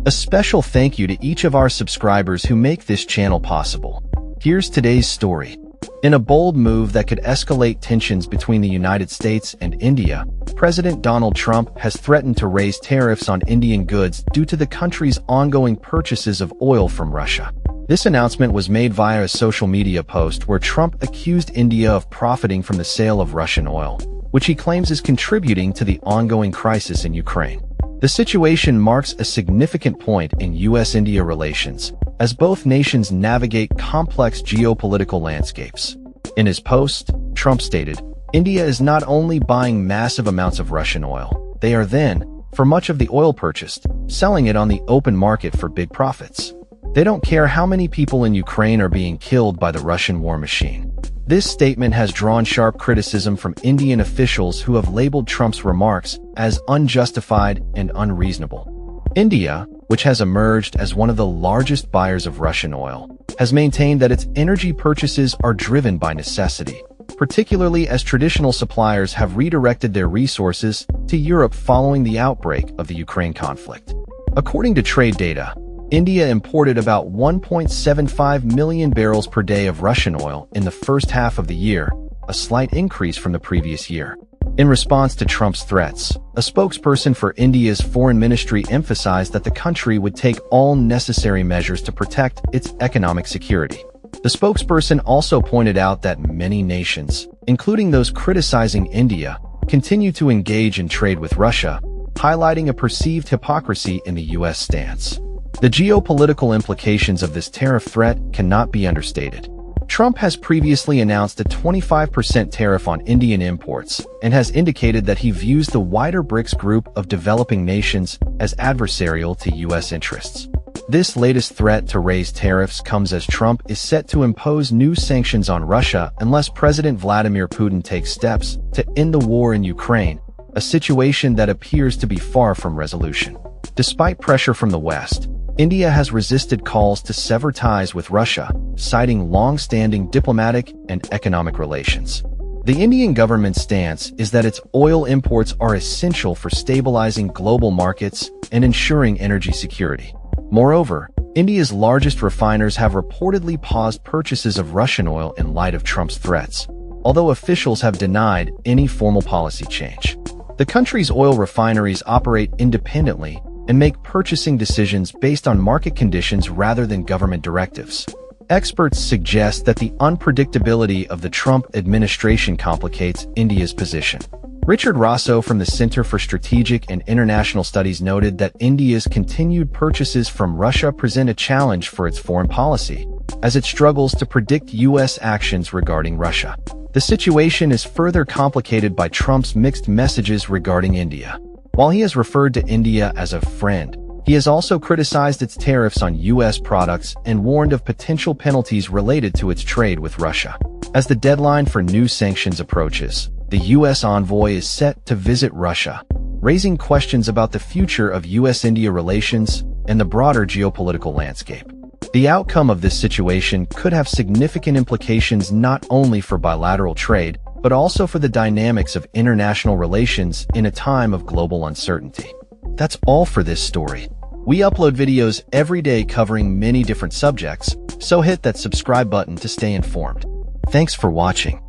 A special thank you to each of our subscribers who make this channel possible. Here's today's story. In a bold move that could escalate tensions between the United States and India, President Donald Trump has threatened to raise tariffs on Indian goods due to the country's ongoing purchases of oil from Russia. This announcement was made via a social media post where Trump accused India of profiting from the sale of Russian oil, which he claims is contributing to the ongoing crisis in Ukraine. The situation marks a significant point in U.S.-India relations, as both nations navigate complex geopolitical landscapes. In his post, Trump stated, "India is not only buying massive amounts of Russian oil, they are then, for much of the oil purchased, selling it on the open market for big profits. They don't care how many people in Ukraine are being killed by the Russian war machine." This statement has drawn sharp criticism from Indian officials who have labeled Trump's remarks as unjustified and unreasonable. India, which has emerged as one of the largest buyers of Russian oil, has maintained that its energy purchases are driven by necessity, particularly as traditional suppliers have redirected their resources to Europe following the outbreak of the Ukraine conflict. According to trade data, India imported about 1.75 million barrels per day of Russian oil in the first half of the year, a slight increase from the previous year. In response to Trump's threats, a spokesperson for India's foreign ministry emphasized that the country would take all necessary measures to protect its economic security. The spokesperson also pointed out that many nations, including those criticizing India, continue to engage in trade with Russia, highlighting a perceived hypocrisy in the U.S. stance. The geopolitical implications of this tariff threat cannot be understated. Trump has previously announced a 25% tariff on Indian imports and has indicated that he views the wider BRICS group of developing nations as adversarial to U.S. interests. This latest threat to raise tariffs comes as Trump is set to impose new sanctions on Russia unless President Vladimir Putin takes steps to end the war in Ukraine, a situation that appears to be far from resolution. Despite pressure from the West, India has resisted calls to sever ties with Russia, citing long-standing diplomatic and economic relations. The Indian government's stance is that its oil imports are essential for stabilizing global markets and ensuring energy security. Moreover, India's largest refiners have reportedly paused purchases of Russian oil in light of Trump's threats, although officials have denied any formal policy change. The country's oil refineries operate independently and make purchasing decisions based on market conditions rather than government directives. Experts suggest that the unpredictability of the Trump administration complicates India's position. Richard Rosso from the Center for Strategic and International Studies noted that India's continued purchases from Russia present a challenge for its foreign policy, as it struggles to predict U.S. actions regarding Russia. The situation is further complicated by Trump's mixed messages regarding India. While he has referred to India as a friend, he has also criticized its tariffs on U.S. products and warned of potential penalties related to its trade with Russia. As the deadline for new sanctions approaches, the U.S. envoy is set to visit Russia, raising questions about the future of U.S.-India relations and the broader geopolitical landscape. The outcome of this situation could have significant implications not only for bilateral trade, but also for the dynamics of international relations in a time of global uncertainty. That's all for this story. We upload videos every day covering many different subjects, so hit that subscribe button to stay informed. Thanks for watching.